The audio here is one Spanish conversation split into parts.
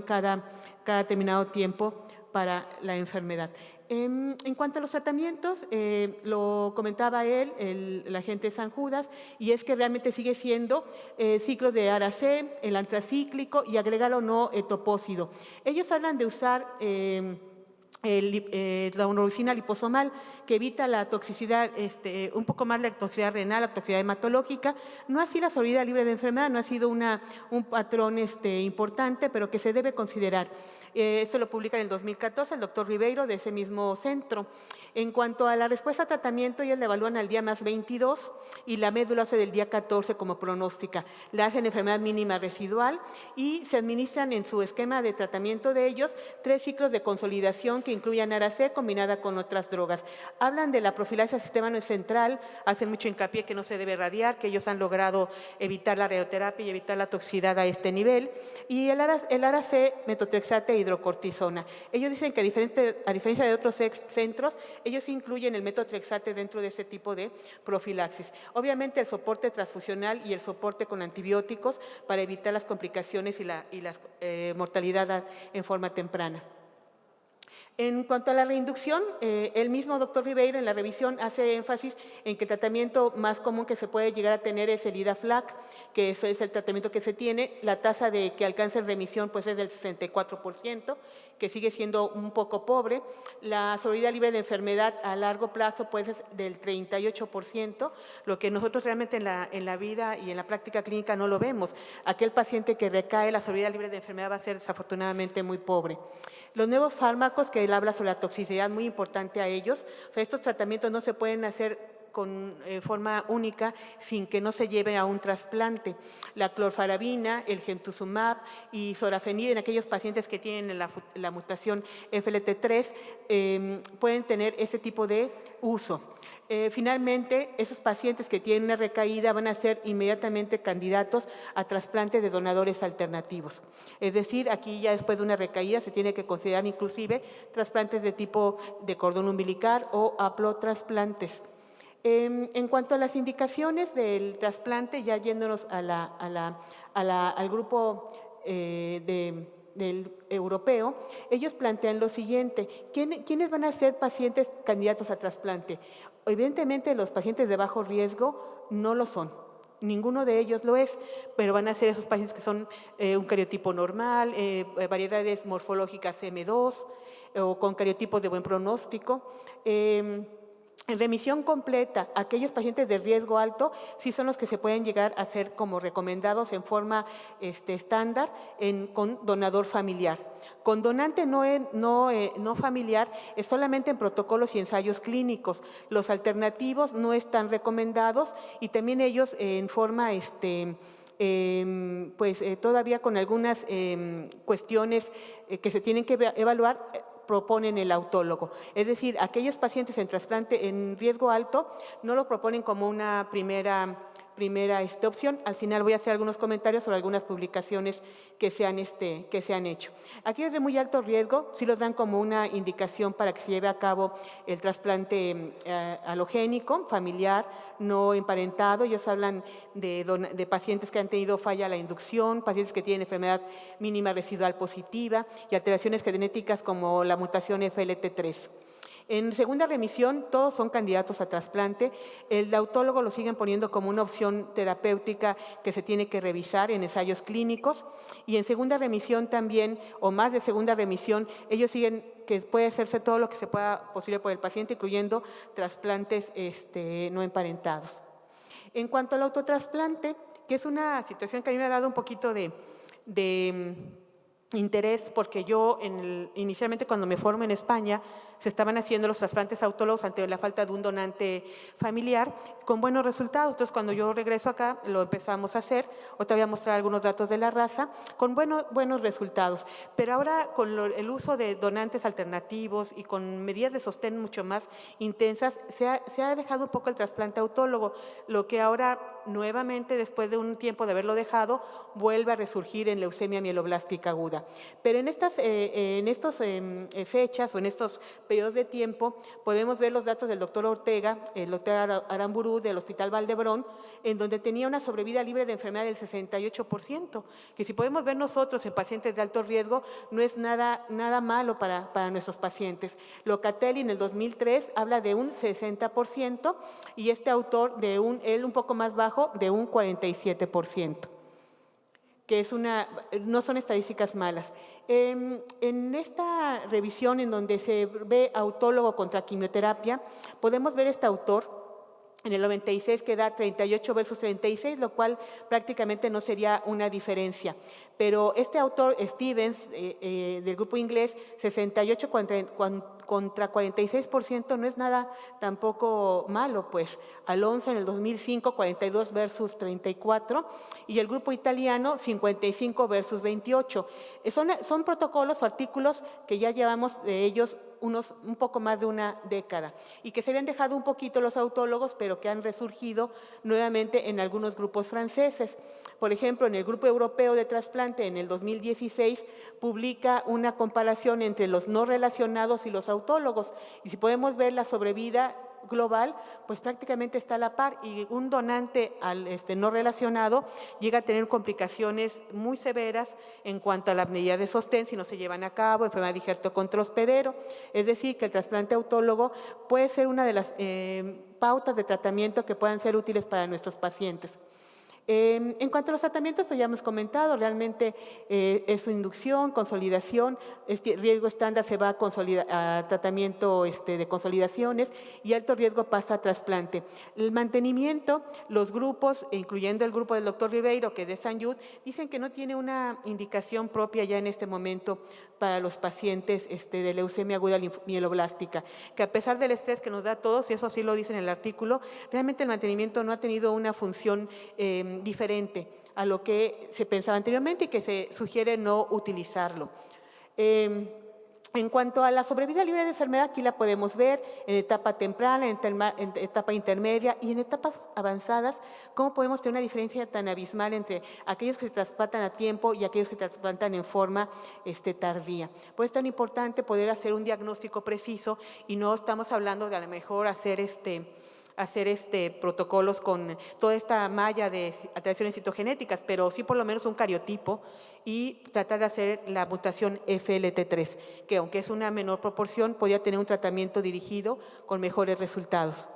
cada determinado tiempo para la enfermedad. En cuanto a los tratamientos, lo comentaba él, el agente San Judas, y es que realmente sigue siendo ciclos de ARA-C, el antracíclico y agregar o no topósido. Ellos hablan de usar la uracila liposomal, que evita la toxicidad, un poco más la toxicidad renal, la toxicidad hematológica. No así la sobrevida libre de enfermedad, no ha sido un patrón importante, pero que se debe considerar. Esto lo publica en el 2014 el doctor Ribeiro de ese mismo centro. En cuanto a la respuesta a tratamiento, ellos la evalúan al día más 22 y la médula hace del día 14 como pronóstica. La hacen enfermedad mínima residual y se administran en su esquema de tratamiento de ellos 3 ciclos de consolidación que incluyan ARA-C combinada con otras drogas. Hablan de la profilaxis al sistema nervioso central, hacen mucho hincapié que no se debe radiar, que ellos han logrado evitar la radioterapia y evitar la toxicidad a este nivel. Y el ARA-C, metotrexate e hidrocortisona. Ellos dicen que a diferencia de otros centros, ellos incluyen el metotrexate dentro de este tipo de profilaxis. Obviamente el soporte transfusional y el soporte con antibióticos para evitar las complicaciones y la mortalidad en forma temprana. En cuanto a la reinducción, el mismo doctor Ribeiro en la revisión hace énfasis en que el tratamiento más común que se puede llegar a tener es el IDAFLAC, que eso es el tratamiento que se tiene. La tasa de que alcance remisión pues es del 64%, que sigue siendo un poco pobre. La sobrevida libre de enfermedad a largo plazo pues es del 38%, lo que nosotros realmente en la vida y en la práctica clínica no lo vemos. Aquel paciente que recae, la sobrevida libre de enfermedad va a ser desafortunadamente muy pobre. Los nuevos fármacos, que él habla sobre la toxicidad, muy importante a ellos. O sea, estos tratamientos no se pueden hacer con forma única sin que no se lleve a un trasplante. La clorfarabina, el gemtuzumab y sorafenib en aquellos pacientes que tienen la mutación FLT3 pueden tener ese tipo de uso. Finalmente, esos pacientes que tienen una recaída van a ser inmediatamente candidatos a trasplante de donadores alternativos. Es decir, aquí ya después de una recaída se tiene que considerar inclusive trasplantes de tipo de cordón umbilical o haplotrasplantes. En cuanto a las indicaciones del trasplante, ya yéndonos al grupo del europeo, ellos plantean lo siguiente: ¿quiénes van a ser pacientes candidatos a trasplante? Evidentemente los pacientes de bajo riesgo no lo son. Ninguno de ellos lo es, pero van a ser esos pacientes que son un cariotipo normal, variedades morfológicas M2 o con cariotipos de buen pronóstico. En remisión completa, aquellos pacientes de riesgo alto sí son los que se pueden llegar a ser como recomendados en forma estándar con donador familiar. Con donante no familiar es solamente en protocolos y ensayos clínicos. Los alternativos no están recomendados y también ellos en forma todavía con algunas cuestiones que se tienen que evaluar, proponen el autólogo. Es decir, aquellos pacientes en trasplante en riesgo alto no lo proponen como una primera opción. Al final voy a hacer algunos comentarios sobre algunas publicaciones que se han hecho. Aquellos de muy alto riesgo sí los dan como una indicación para que se lleve a cabo el trasplante alogénico, familiar, no emparentado. Ellos hablan de pacientes que han tenido falla a la inducción, pacientes que tienen enfermedad mínima residual positiva y alteraciones genéticas como la mutación FLT3. En segunda remisión, todos son candidatos a trasplante. El autólogo lo siguen poniendo como una opción terapéutica que se tiene que revisar en ensayos clínicos. Y en segunda remisión también, o más de segunda remisión, ellos siguen que puede hacerse todo lo que se pueda posible por el paciente, incluyendo trasplantes no emparentados. En cuanto al autotrasplante, que es una situación que a mí me ha dado un poquito de interés, porque yo inicialmente cuando me formé en España se estaban haciendo los trasplantes autólogos ante la falta de un donante familiar con buenos resultados. Entonces cuando yo regreso acá lo empezamos a hacer. Ahorita voy a mostrar algunos datos de la raza con buenos resultados, pero ahora con el uso de donantes alternativos y con medidas de sostén mucho más intensas se ha dejado un poco el trasplante autólogo, lo que ahora nuevamente después de un tiempo de haberlo dejado vuelve a resurgir en leucemia mieloblástica aguda. droga. Pero en estas fechas o en estos periodos de tiempo podemos ver los datos del doctor Ortega, el doctor Aramburu del Hospital Valdebrón, en donde tenía una sobrevida libre de enfermedad del 68%, que si podemos ver nosotros en pacientes de alto riesgo, no es nada malo para nuestros pacientes. Locatelli en el 2003 habla de un 60% y este autor de él un poco más bajo, de un 47%, que no son estadísticas malas. En esta revisión en donde se ve autólogo contra quimioterapia, podemos ver este autor en el 96 que da 38 versus 36, lo cual prácticamente no sería una diferencia. Pero este autor, Stevens, del grupo inglés, 68 contra 46%, no es nada tampoco malo, pues. Alonso en el 2005, 42 versus 34, y el grupo italiano, 55 versus 28. Son protocolos o artículos que ya llevamos de ellos un poco más de una década y que se habían dejado un poquito los autólogos, pero que han resurgido nuevamente en algunos grupos franceses. Por ejemplo, en el Grupo Europeo de Trasplante, en el 2016, publica una comparación entre los no relacionados y los autólogos. Y si podemos ver la sobrevida global, pues prácticamente está a la par, y un donante no relacionado llega a tener complicaciones muy severas en cuanto a la apnea de sostén si no se llevan a cabo, enfermedad digerto contra hospedero. Es decir, que el trasplante autólogo puede ser una de las pautas de tratamiento que puedan ser útiles para nuestros pacientes. En cuanto a los tratamientos, pues ya hemos comentado, realmente es su inducción, consolidación, riesgo estándar se va a tratamiento de consolidaciones y alto riesgo pasa a trasplante. El mantenimiento, los grupos, incluyendo el grupo del doctor Ribeiro, que es de St. Jude, dicen que no tiene una indicación propia ya en este momento para los pacientes de leucemia aguda mieloblástica, que a pesar del estrés que nos da a todos, y eso sí lo dice en el artículo, realmente el mantenimiento no ha tenido una función diferente a lo que se pensaba anteriormente y que se sugiere no utilizarlo. En cuanto a la sobrevida libre de enfermedad, aquí la podemos ver en etapa temprana, en etapa intermedia y en etapas avanzadas, cómo podemos tener una diferencia tan abismal entre aquellos que se trasplantan a tiempo y aquellos que se trasplantan en forma tardía. Pues es tan importante poder hacer un diagnóstico preciso y no estamos hablando de a lo mejor hacer protocolos con toda esta malla de alteraciones citogenéticas, pero sí por lo menos un cariotipo y tratar de hacer la mutación FLT3, que aunque es una menor proporción, podría tener un tratamiento dirigido con mejores resultados.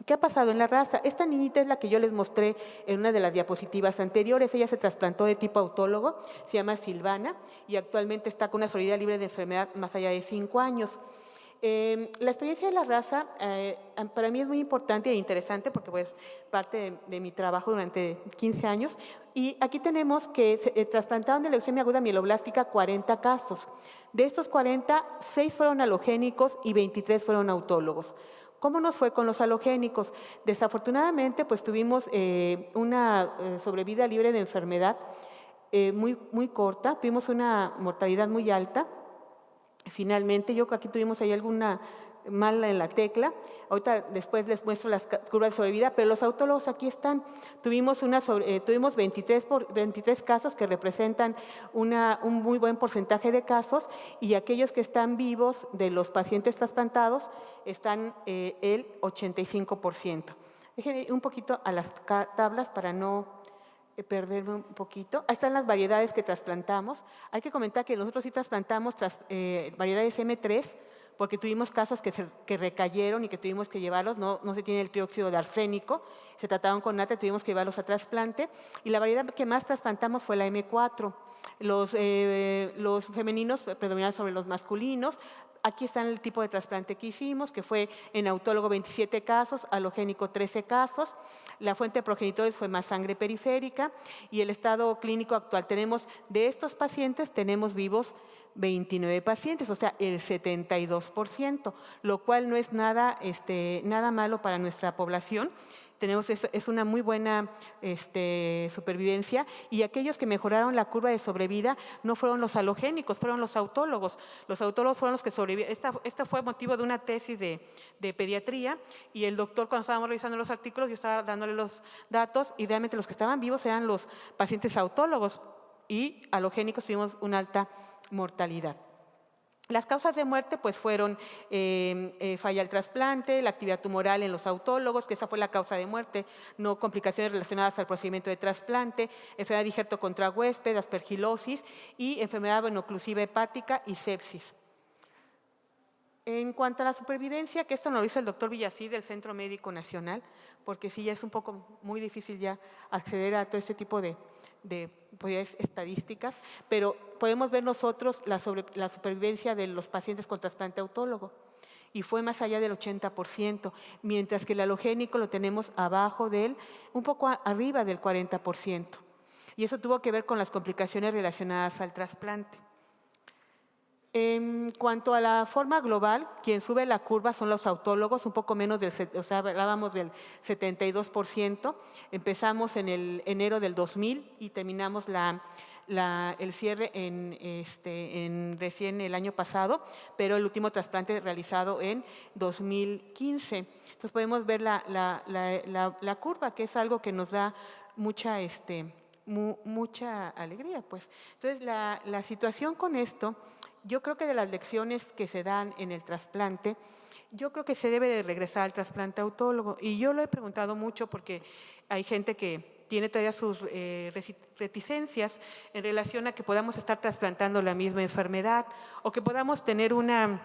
¿Qué ha pasado en la raza? Esta niñita es la que yo les mostré en una de las diapositivas anteriores. Ella se trasplantó de tipo autólogo, se llama Silvana y actualmente está con una sobrevida libre de enfermedad más allá de 5 años. La experiencia de la raza para mí es muy importante e interesante porque pues parte de mi trabajo durante 15 años y aquí tenemos que se trasplantaron de leucemia aguda mieloblástica 40 casos. De estos 40, 6 fueron halogénicos y 23 fueron autólogos. ¿Cómo nos fue con los halogénicos? Desafortunadamente pues tuvimos una sobrevida libre de enfermedad muy corta, tuvimos una mortalidad muy alta. Finalmente, yo creo que aquí tuvimos ahí alguna mala en la tecla. Ahorita después les muestro las curvas de sobrevida, pero los autólogos aquí están. Tuvimos 23 casos que representan un muy buen porcentaje de casos y aquellos que están vivos de los pacientes trasplantados están el 85%. Déjenme ir un poquito a las tablas para no perderme un poquito. Ahí están las variedades que trasplantamos. Hay que comentar que nosotros sí trasplantamos variedades M3 porque tuvimos casos que recayeron y que tuvimos que llevarlos, no se tiene el trióxido de arsénico, se trataron con nata y tuvimos que llevarlos a trasplante. Y la variedad que más trasplantamos fue la M4. Los femeninos predominaron sobre los masculinos. Aquí está el tipo de trasplante que hicimos, que fue en autólogo 27 casos, halogénico 13 casos. La fuente de progenitores fue más sangre periférica y el estado clínico actual. De estos pacientes, tenemos vivos 29 pacientes, o sea, el 72%, lo cual no es nada malo para nuestra población. Es una muy buena supervivencia y aquellos que mejoraron la curva de sobrevida no fueron los halogénicos, fueron los autólogos. Los autólogos fueron los que sobrevivieron. Esta fue motivo de una tesis de pediatría y el doctor, cuando estábamos revisando los artículos, yo estaba dándole los datos y realmente los que estaban vivos eran los pacientes autólogos. y halogénicos tuvimos una alta mortalidad. Las causas de muerte pues fueron falla al trasplante, la actividad tumoral en los autólogos, que esa fue la causa de muerte, no complicaciones relacionadas al procedimiento de trasplante, enfermedad digerto contra huésped, aspergilosis y enfermedad venoclusiva hepática y sepsis. En cuanto a la supervivencia, que esto nos lo dice el doctor Villacís del Centro Médico Nacional, porque sí ya es un poco muy difícil ya acceder a todo este tipo de pues, estadísticas, pero podemos ver nosotros la supervivencia de los pacientes con trasplante autólogo y fue más allá del 80%, mientras que el halogénico lo tenemos abajo del, un poco arriba del 40%. Y eso tuvo que ver con las complicaciones relacionadas al trasplante. En cuanto a la forma global, quien sube la curva son los autólogos, un poco menos del, o sea, hablábamos del 72%. Empezamos en el enero del 2000 y terminamos el cierre en recién el año pasado, pero el último trasplante realizado en 2015. Entonces podemos ver la curva, que es algo que nos da mucha alegría, pues. Entonces, la situación con esto, yo creo que de las lecciones que se dan en el trasplante, yo creo que se debe de regresar al trasplante autólogo. Y yo lo he preguntado mucho porque hay gente que tiene todavía sus reticencias en relación a que podamos estar trasplantando la misma enfermedad o que podamos tener una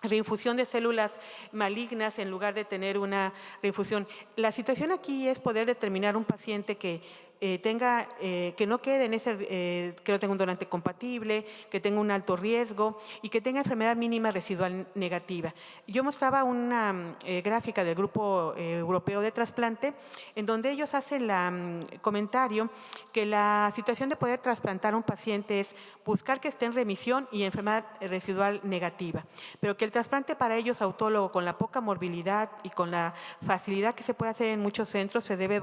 reinfusión de células malignas en lugar de tener una reinfusión. La situación aquí es poder determinar un paciente que que no quede en ese, que no tenga un donante compatible, que tenga un alto riesgo y que tenga enfermedad mínima residual negativa. Yo mostraba una gráfica del Grupo Europeo de Trasplante en donde ellos hacen el comentario que la situación de poder trasplantar a un paciente es buscar que esté en remisión y enfermedad residual negativa, pero que el trasplante para ellos autólogo con la poca morbilidad y con la facilidad que se puede hacer en muchos centros se debe